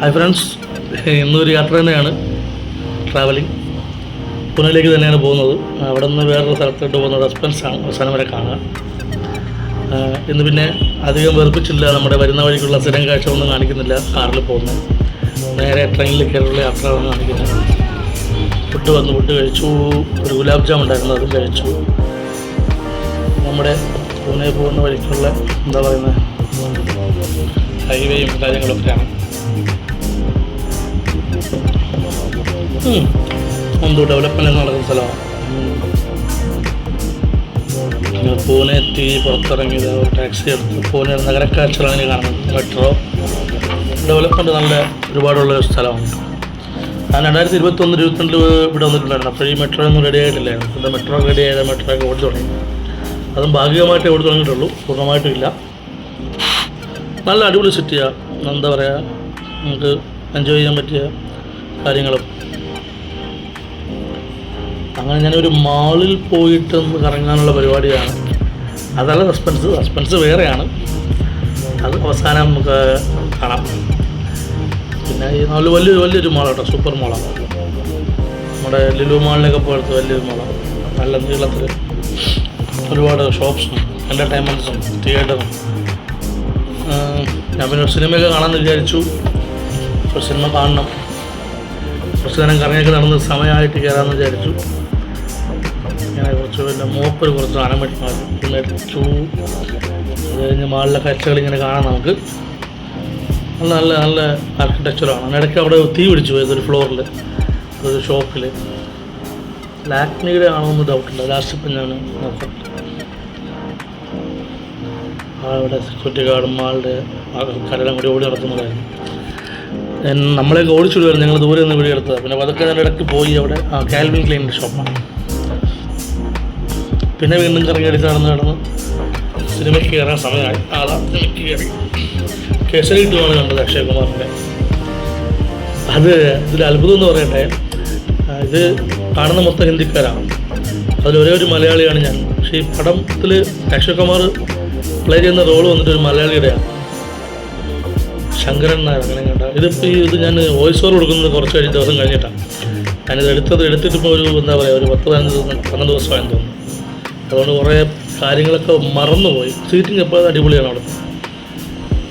Hi friends, ഇന്നൊരു യാത്ര തന്നെയാണ്. ട്രാവലിംഗ് പൂനെയിലേക്ക് തന്നെയാണ് പോകുന്നത്. അവിടെ നിന്ന് വേറൊരു സ്ഥലത്തോട്ട് പോകുന്ന സസ്പെൻസാണ് അവസാനം വരെ കാണുക. ഇന്ന് പിന്നെ അധികം വെറുപ്പിച്ചില്ല. നമ്മുടെ വരുന്ന വഴിക്കുള്ള സ്ഥിരം കാഴ്ച ഒന്നും കാണിക്കുന്നില്ല. കാറിൽ പോകുന്നു, നേരെ ട്രെയിനിൽ കയറിയുള്ള യാത്രകളാണ് കാണിക്കുന്നത്. ഫുഡ് കഴിച്ചു. ഒരു ഗുലാബ് ജാം ഉണ്ടായിരുന്നു, അതും കഴിച്ചു. നമ്മുടെ പൂനെ പോകുന്ന വഴിക്കുള്ള എന്താ പറയുന്നത് ഹൈവേയും കാര്യങ്ങളൊക്കെയാണ്. എന്തോ ഡെവലപ്മെൻറ്റ് നടക്കുന്ന സ്ഥലമാണ്. പൂനെ എത്തി പുറത്തിറങ്ങിയത് ഒരു ടാക്സി എടുത്ത് പൂനെ നഗരക്കാഴ്ചകളാണ് കാണുന്നത്. മെട്രോ ഡെവലപ്മെൻറ്റ് നല്ല ഒരുപാടുള്ള സ്ഥലമാണ്. ഞാൻ 2021-22 ഇവിടെ വന്നിട്ടുണ്ടായിരുന്നു. അപ്പോൾ ഈ മെട്രോ ഒന്നും റെഡി ആയിട്ടില്ലായിരുന്നു. പിന്നെ മെട്രോ റെഡി ആയത് മെട്രോയൊക്കെ ഓടി തുടങ്ങി. അതും ഭാഗികമായിട്ടേ ഓടി തുടങ്ങിയിട്ടുള്ളൂ, പൂർണ്ണമായിട്ടും ഇല്ല. നല്ല അടിപൊളി സിറ്റിയാണ്. എന്താ പറയുക, നമുക്ക് എൻജോയ് ചെയ്യാൻ പറ്റിയ കാര്യങ്ങളും. അങ്ങനെ ഞാനൊരു മാളിൽ പോയിട്ട് കറങ്ങാനുള്ള പരിപാടിയാണ്. അതല്ല സസ്പെൻസ് വേറെയാണ്. അത് അവസാനം നമുക്ക് കാണാം. പിന്നെ ഈ വലിയൊരു മാളാട്ടോ, സൂപ്പർ മാളാണ്. നമ്മുടെ ലുലു മാളിലൊക്കെ പോലത്തെ വലിയൊരു മാളാണ്. നല്ല നീളത്തിൽ ഒരുപാട് ഷോപ്സും എൻ്റർടൈൻമെൻറ്റ്സും തിയേറ്ററും. ഞാൻ പിന്നെ സിനിമയൊക്കെ കാണാമെന്ന് വിചാരിച്ചു. ഒരു സിനിമ കാണണം. കുറച്ച് നേരം കറങ്ങിയൊക്കെ നടന്ന് സമയമായിട്ട് കയറാമെന്ന് വിചാരിച്ചു. ഇങ്ങനെ പിന്നെ മോപ്പൊരു കുറച്ച് സാധനം മേടിച്ചു. അത് കഴിഞ്ഞ് മാളിലെ കാഴ്ചകൾ ഇങ്ങനെ കാണാം നമുക്ക്. നല്ല ആർക്കിടെക്ചറാണ്. ഇടയ്ക്ക് അവിടെ തീ പിടിച്ചു പോയത് ഫ്ലോറിൽ, ഒരു ഷോപ്പിൽ. ലാക്മിയുടെ ആണോ എന്ന് ഡൗട്ടുണ്ട്. ലാസ്റ്റ് ഇപ്പം ഞാൻ നോക്കാം. അവിടെ സെക്യൂരിറ്റി ഗാർഡും മാളുടെ ആൾക്കാരെല്ലാം കൂടി ഓടി നടക്കുന്നതായിരുന്നു. നമ്മളെയൊക്കെ ഓടിച്ചിടുമായിരുന്നു. ഞങ്ങൾ ദൂരെ നിന്ന് വീഡിയോ എടുത്തത്. പിന്നെ അതൊക്കെ ഞാൻ ഇടയ്ക്ക് പോയി. അവിടെ കാൽവിൻ ക്ലൈൻ്റെ ഷോപ്പാണ്. പിന്നെ വീണ്ടും കറങ്ങിയടിച്ച് നടന്ന് സിനിമയ്ക്ക് കയറാൻ സമയമായി. സിനിമയ്ക്ക് കയറി കേസരി കിട്ടുവാണ് കണ്ടത്, അക്ഷയ് കുമാറിൻ്റെ. ഇതിൽ അത്ഭുതം എന്ന് പറയട്ടെ, ഇത് കാണുന്ന മൊത്തം ഹിന്ദിക്കാരാണ്. അതിലൊരേ ഒരു മലയാളിയാണ് ഞാൻ. പക്ഷേ ഈ പടത്തിൽ അക്ഷയ് കുമാർ പ്ലേ ചെയ്യുന്ന റോള് വന്നിട്ട് ഒരു മലയാളിയുടെയാണ്, ശങ്കരൻ നായർ. അങ്ങനെ കണ്ട ഇത് ഞാൻ വോയിസ് ഓവർ കൊടുക്കുന്നത് കുറച്ച് ദിവസം കഴിഞ്ഞിട്ടാണ്. ഞാനിത് എടുത്തിട്ടിപ്പോൾ ഒരു എന്താ പറയുക, ഒരു 10-12 ദിവസമായെന്ന് തോന്നുന്നു. അതുകൊണ്ട് കുറേ കാര്യങ്ങളൊക്കെ മറന്നുപോയി. സീറ്റിംഗ് എപ്പോൾ അടിപൊളിയാണ് അവിടെ.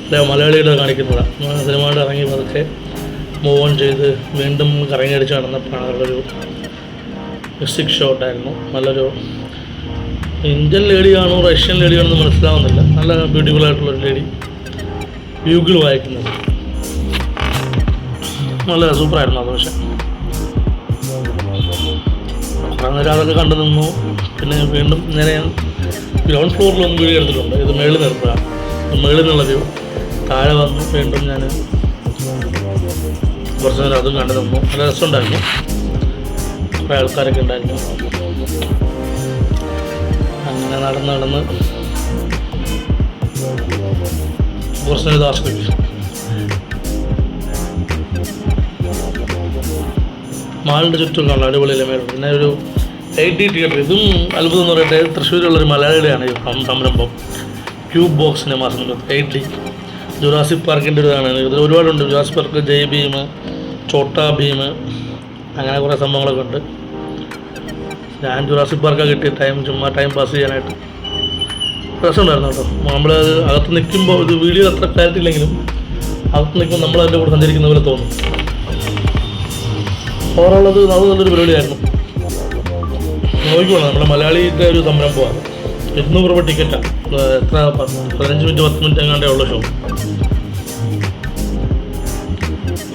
അല്ല, മലയാളികളെ കാണിക്കുന്നതാണ്. സിനിമയുടെ ഇറങ്ങി അതൊക്കെ മൂവ് ഓൺ ചെയ്ത് വീണ്ടും കറങ്ങിയടിച്ച് നടന്നപ്പോഴാണ് നല്ലൊരു മ്യൂസിക് ഷോട്ടായിരുന്നു. നല്ലൊരു ഇന്ത്യൻ ലേഡിയാണോ റഷ്യൻ ലേഡിയാണോ എന്ന് മനസ്സിലാവുന്നില്ല. നല്ല ബ്യൂട്ടിഫുൾ ആയിട്ടുള്ളൊരു ലേഡി ബ്യൂഗിൾ വായിക്കുന്നത്. നല്ല സൂപ്പറായിരുന്നു അത്. പക്ഷേ കുറേ നേരം അതൊക്കെ കണ്ടു നിന്നു. പിന്നെ വീണ്ടും നേരെ ഗ്രൗണ്ട് ഫ്ലോറിലൊന്നും വീഡിയോ എടുത്തിട്ടുണ്ട്. ഇത് മേളിൽ നിർത്തുകയാണ്, മേളിൽ നിന്നുള്ള വ്യൂ. താഴെ വന്നു വീണ്ടും ഞാൻ കുറച്ച് നേരം അതും കണ്ടു നിന്നു. നല്ല രസമുണ്ടായിരുന്നു. കുറേ ആൾക്കാരൊക്കെ ഉണ്ടായിരുന്നു. അങ്ങനെ നടന്ന് കുറച്ച് നേരം ഇത് ആസ്വദിച്ചു. മാളിൻ്റെ ചുറ്റും കാണാം, അടിപൊളിയിലെ മേലും. പിന്നെ ഒരു 8D തിയേറ്റർ. ഇതും അത്ഭുതം എന്ന് പറയട്ടെ, തൃശ്ശൂരുള്ളൊരു മലയാളിയുടെയാണ് ഈ സംരംഭം. Cube box cinemas 8D. Jurassic പാർക്കിൻ്റെ ഒരു ഇതാണ്. ഇതിൽ ഒരുപാടുണ്ട്. ജുറാസിക് പാർക്ക്, ജയ് ഭീം, ചോട്ടാ ഭീം, അങ്ങനെ കുറേ സംഭവങ്ങളൊക്കെ ഉണ്ട്. ഞാൻ ജുറാസിക് പാർക്കൊക്കെ കിട്ടിയ ചുമ്മാ ടൈം പാസ് ചെയ്യാനായിട്ട് രസമുണ്ടായിരുന്നു കേട്ടോ. നമ്മളത് അകത്ത് നിൽക്കുമ്പോൾ ഒരു വീഡിയോ അത്ര ക്ലാരിറ്റി ഇല്ലെങ്കിലും അകത്ത് നിൽക്കുമ്പോൾ നമ്മളതിൻ്റെ കൂടെ സഞ്ചരിക്കുന്ന പോലെ തോന്നും. ഓവറോളത് അത് നല്ലൊരു പരിപാടിയായിരുന്നു. നോക്കിക്കോളാം, നമ്മുടെ മലയാളിയുടെ ഒരു സംരംഭമാണ്. 200 രൂപ ടിക്കറ്റാണ്. എത്ര 15 മിനിറ്റ് 10 മിനിറ്റ് എങ്ങാണ്ടേ ഉള്ള ഷോ.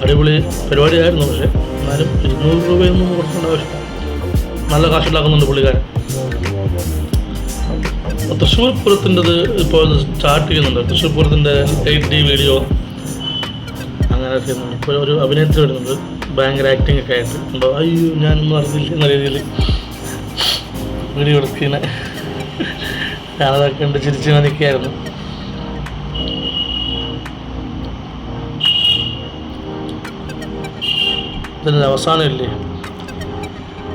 അടിപൊളി പരിപാടിയായിരുന്നു. പക്ഷേ എന്നാലും 200 രൂപയൊന്നും കൊടുക്കേണ്ട ആവശ്യം. നല്ല കാശുണ്ടാക്കുന്നുണ്ട് പുള്ളിക്കാരൻ. തൃശ്ശൂർ പൂരത്തിൻ്റെത് ഇപ്പോൾ സ്റ്റാർട്ട് ചെയ്യുന്നുണ്ട്. തൃശ്ശൂർ പൂരത്തിൻ്റെ 8D വീഡിയോ അങ്ങനെ ചെയ്യുന്നുണ്ട്. ഇപ്പോൾ ഒരു അഭിനയത്തിൽ വരുന്നുണ്ട്, ഭയങ്കര ആക്ടിങ് ഒക്കെ ആയിട്ട് ഉണ്ടോ. അയ്യോ, ഞാനൊന്നും അറിഞ്ഞില്ല എന്ന രീതിയിൽ വീഡിയോ എടുക്കുന്ന ഞാനതൊക്കെ ഉണ്ട് ചിരിച്ച് നിൽക്കുകയായിരുന്നു. ഇതിൻ്റെ അവസാനമില്ലേ,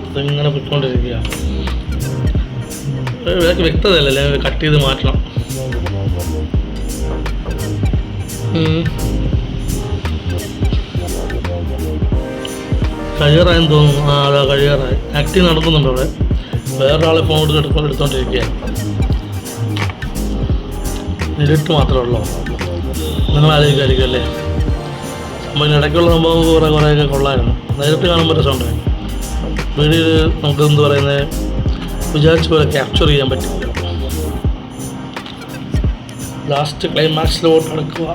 ഇതിങ്ങനെ പൊയ്ക്കൊണ്ടിരിക്കുകയാണ്. വ്യക്തതയല്ലേ, കട്ട് ചെയ്ത് മാറ്റണം. കഴിയാറായെന്ന് തോന്നുന്നു. അതാ കഴിയാറായി. ആക്ടിങ് നടക്കുന്നുണ്ട് അവിടെ. വേറൊരാളെ ഫോൺ എടുത്തോണ്ടിരിക്കുകയാണ്. ഇരുട്ട് മാത്രമേ ഉള്ളൂ. നിങ്ങൾ ആലോചിക്കായിരിക്കും അല്ലേ? നമ്മൾ ഇടയ്ക്കുള്ള സംഭവം കുറേയൊക്കെ കൊള്ളായിരുന്നു. നേരിട്ട് കാണുമ്പോൾ രസമുണ്ടായി. വീഡിയോയിൽ നമുക്ക് എന്ത് പറയുന്നത് വിചാരിച്ച പോലെ ക്യാപ്ചർ ചെയ്യാൻ പറ്റില്ല. ലാസ്റ്റ് ക്ലൈമാക്സിലോട്ട് നടക്കുക.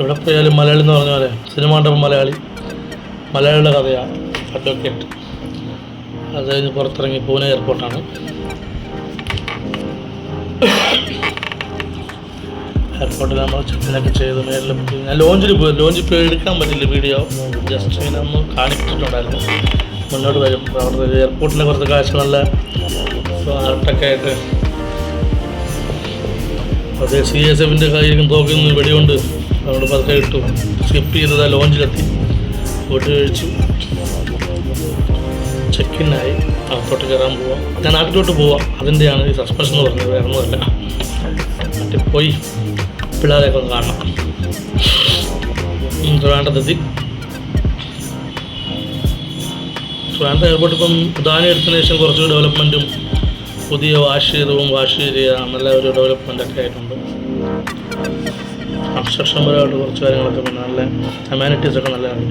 എവിടെ പോയാലും മലയാളി എന്ന് പറഞ്ഞ പോലെ സിനിമ കണ്ടപ്പോൾ മലയാളിയുടെ കഥയാണ് അഡ്വക്കേറ്റ്. അത് കഴിഞ്ഞ് പുറത്തിറങ്ങി പൂനെ എയർപോർട്ടാണ്. എയർപോർട്ടിൽ നമ്മൾ ചെക്കിനൊക്കെ ചെയ്ത് മേലിൽ ഞാൻ ലോഞ്ചിൽ പോയി എടുക്കാൻ പറ്റില്ല വീഡിയോ. ജസ്റ്റ് ഇങ്ങനെ ഒന്ന് കാണിച്ചിട്ടുണ്ടായിരുന്നു. മുന്നോട്ട് വരും. അവിടെ എയർപോർട്ടിലെ കുറച്ച് കാഴ്ച നല്ല ആർട്ടൊക്കെ ആയിട്ട് അതേ CSFൻ്റെ കയ്യിൽ തോക്കുന്ന വെടികൊണ്ട് അതുകൊണ്ട് പതുക്കെ ഇട്ടു. സ്കിപ്പ് ചെയ്തത് ലോഞ്ചിലെത്തി. ഫുഡ് കഴിച്ചു. ചെക്കിനായി. അകത്തോട്ട് കയറാൻ പോവാം. ഞാൻ നാട്ടിലോട്ട് പോവാം. അതിൻ്റെയാണ് ഈ സസ്പെൻഷൻ എന്ന് പറഞ്ഞത്. വേറെ ഒന്നുമല്ല. നാട്ടിൽ പോയി പിള്ളേരെയൊക്കെ ഒന്ന് കാണണം. ട്രിവാൻഡ്രത്തെത്തി. ട്രിവാൻഡ്രം എയർപോർട്ട് ഇപ്പം ഉദാന എടുത്തതിന് ശേഷം കുറച്ച് ഡെവലപ്മെൻറ്റും പുതിയ വാഷ് ഏരിയ നല്ല ഒരു ഡെവലപ്മെൻറ്റൊക്കെ ആയിട്ടുണ്ട്. കൺസ്ട്രക്ഷൻ പരമായിട്ട് കുറച്ച് കാര്യങ്ങളൊക്കെ പിന്നെ നല്ല അമ്യൂണിറ്റീസൊക്കെ നല്ലതാണ്.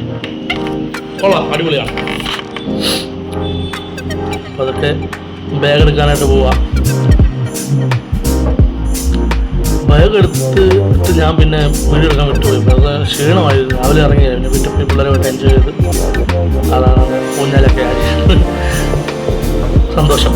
കൊള്ളാം, അടിപൊളിയാണ്. അപ്പോൾ അതൊക്കെ ബാഗ് എടുക്കാനായിട്ട് പോവാം. ബാഗ് എടുത്തിട്ട് ഞാൻ പിന്നെ വീഡിയോ എടുക്കാൻ വിട്ടുപോയി. അത് ക്ഷീണമായി. രാവിലെ ഇറങ്ങിയായിരുന്നു. വീട്ടിൽ പോയി പിള്ളേരുമായിട്ട് എൻജോയ് ചെയ്ത് അതാണ് ഊഞ്ഞാലൊക്കെ ആയി. സന്തോഷം.